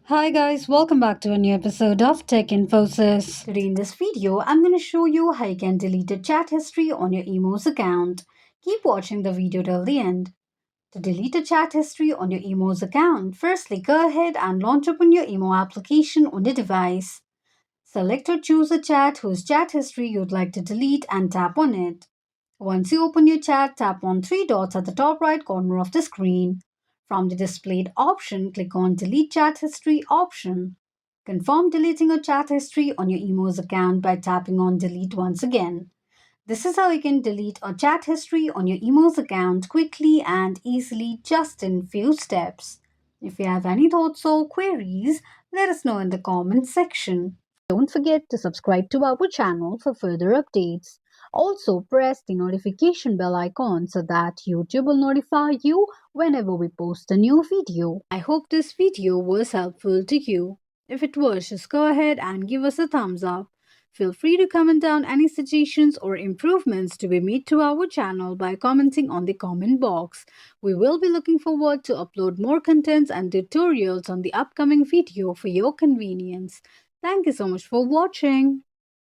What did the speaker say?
Hi guys, welcome back to a new episode of Tech Infosys. Today in this video, I'm going to show you how you can delete a chat history on your Emos account. Keep watching the video till the end. To delete a chat history on your Emos account, firstly go ahead and launch open your Emo application on the device. Select or choose a chat whose chat history you'd like to delete and tap on it. Once you open your chat, tap on three dots at the top right corner of the screen. From the displayed option, click on Delete Chat History option. Confirm deleting a chat history on your Emos account by tapping on Delete once again. This is how you can delete a chat history on your Emos account quickly and easily just in few steps. If you have any thoughts or queries, let us know in the comments section. Don't forget to subscribe to our channel for further updates. Also, press the notification bell icon so that YouTube will notify you whenever we post a new video. I hope this video was helpful to you. If it was, just go ahead and give us a thumbs up. Feel free to comment down any suggestions or improvements to be made to our channel by commenting on the comment box. We will be looking forward to upload more contents and tutorials on the upcoming video for your convenience. Thank you so much for watching.